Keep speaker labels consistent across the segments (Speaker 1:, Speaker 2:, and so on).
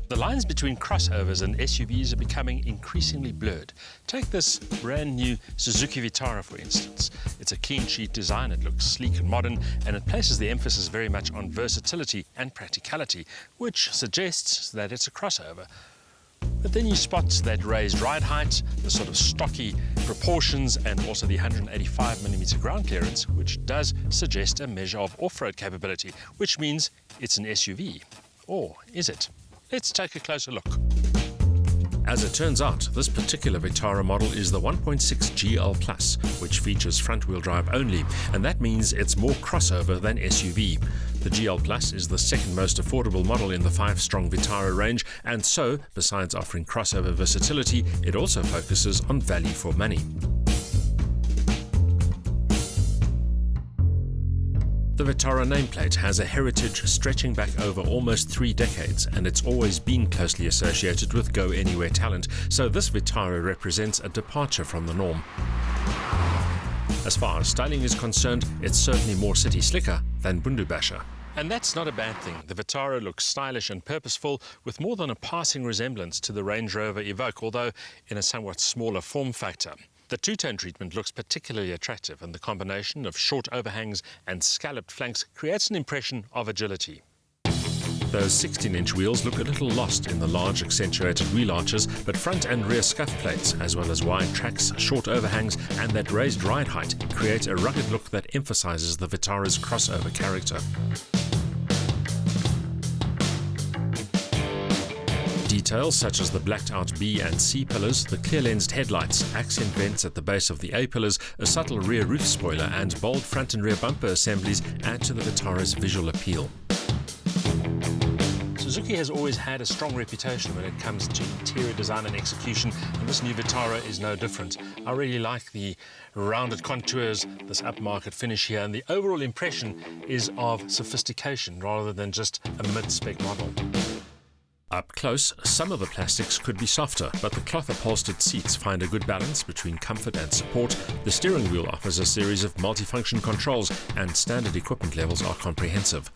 Speaker 1: The lines between crossovers and SUVs are becoming increasingly blurred. Take this brand new Suzuki Vitara, for instance. It's a clean sheet design, it looks sleek and modern, and it places the emphasis very much on versatility and practicality, which suggests that it's a crossover. But then you spot that raised ride height, the sort of stocky proportions, and also the 185mm ground clearance, which does suggest a measure of off-road capability, which means it's an SUV. Or is it? Let's take a closer look. As it turns out, this particular Vitara model is the 1.6 GL Plus, which features front-wheel drive only, and that means it's more crossover than SUV. The GL Plus is the second most affordable model in the 5-strong Vitara range, and so, besides offering crossover versatility, it also focuses on value for money. The Vitara nameplate has a heritage stretching back over almost 3 decades, and it's always been closely associated with go-anywhere talent, so this Vitara represents a departure from the norm. As far as styling is concerned, it's certainly more city slicker than Bundu Basher. And that's not a bad thing. The Vitara looks stylish and purposeful, with more than a passing resemblance to the Range Rover Evoque, although in a somewhat smaller form factor. The two-tone treatment looks particularly attractive, and the combination of short overhangs and scalloped flanks creates an impression of agility. Those 16-inch wheels look a little lost in the large accentuated wheel arches, but front and rear scuff plates, as well as wide tracks, short overhangs, and that raised ride height create a rugged look that emphasizes the Vitara's crossover character. Details such as the blacked-out B and C pillars, the clear-lensed headlights, accent vents at the base of the A pillars, a subtle rear roof spoiler, and bold front and rear bumper assemblies add to the Vitara's visual appeal. Suzuki has always had a strong reputation when it comes to interior design and execution, and this new Vitara is no different. I really like the rounded contours, this upmarket finish here, and the overall impression is of sophistication rather than just a mid-spec model. Up close, some of the plastics could be softer, but the cloth-upholstered seats find a good balance between comfort and support. The steering wheel offers a series of multifunction controls, and standard equipment levels are comprehensive.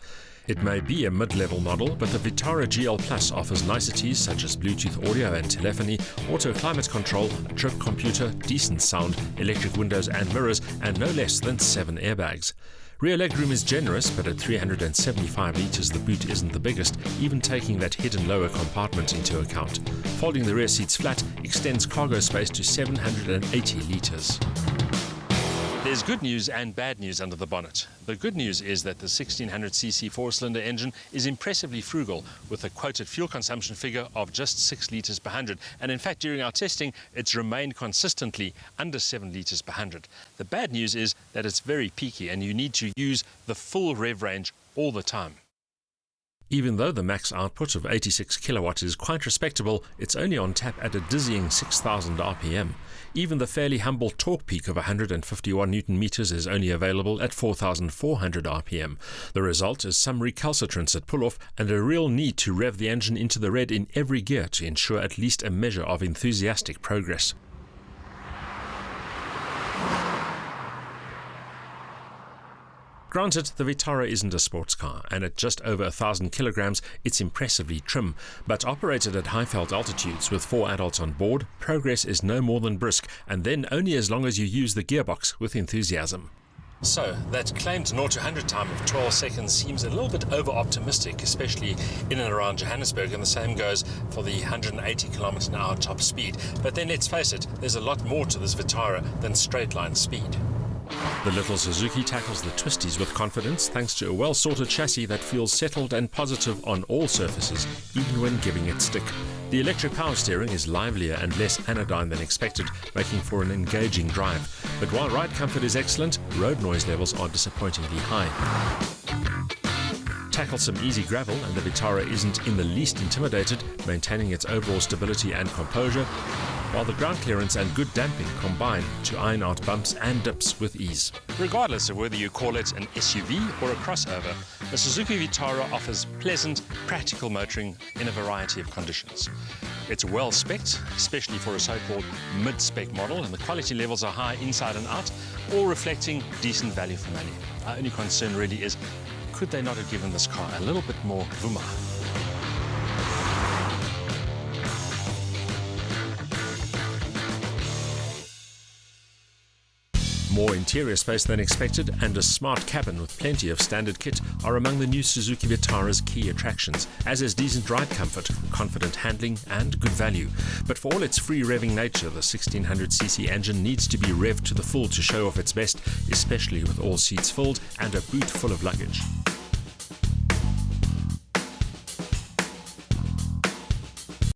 Speaker 1: It may be a mid-level model, but the Vitara GL Plus offers niceties such as Bluetooth audio and telephony, auto climate control, a trip computer, decent sound, electric windows and mirrors, and no less than 7 airbags. Rear legroom is generous, but at 375 litres the boot isn't the biggest, even taking that hidden lower compartment into account. Folding the rear seats flat extends cargo space to 780 litres. There's good news and bad news under the bonnet. The good news is that the 1600cc 4-cylinder engine is impressively frugal, with a quoted fuel consumption figure of just 6 litres per 100. And in fact, during our testing, it's remained consistently under 7 litres per 100. The bad news is that it's very peaky, and you need to use the full rev range all the time. Even though the max output of 86 kilowatts is quite respectable, it's only on tap at a dizzying 6,000 RPM. Even the fairly humble torque peak of 151 Newton meters is only available at 4,400 RPM. The result is some recalcitrance at pull-off and a real need to rev the engine into the red in every gear to ensure at least a measure of enthusiastic progress. Granted, the Vitara isn't a sports car, and at just over 1,000 kilograms, it's impressively trim, but operated at high-felt altitudes with 4 adults on board, progress is no more than brisk, and then only as long as you use the gearbox with enthusiasm. So, that claimed 0 to 100 time of 12 seconds seems a little bit over-optimistic, especially in and around Johannesburg, and the same goes for the 180 km/h top speed. But then let's face it, there's a lot more to this Vitara than straight-line speed. The little Suzuki tackles the twisties with confidence thanks to a well-sorted chassis that feels settled and positive on all surfaces, even when giving it stick. The electric power steering is livelier and less anodyne than expected, making for an engaging drive. But while ride comfort is excellent, road noise levels are disappointingly high. Tackle some easy gravel and the Vitara isn't in the least intimidated, maintaining its overall stability and composure, while the ground clearance and good damping combine to iron out bumps and dips with ease. Regardless of whether you call it an SUV or a crossover, the Suzuki Vitara offers pleasant, practical motoring in a variety of conditions. It's well spec'd, especially for a so-called mid-spec model, and the quality levels are high inside and out, all reflecting decent value for money. Our only concern really is, could they not have given this car a little bit more vuma? More interior space than expected and a smart cabin with plenty of standard kit are among the new Suzuki Vitara's key attractions, as is decent ride comfort, confident handling and good value. But for all its free revving nature, the 1600cc engine needs to be revved to the full to show off its best, especially with all seats filled and a boot full of luggage.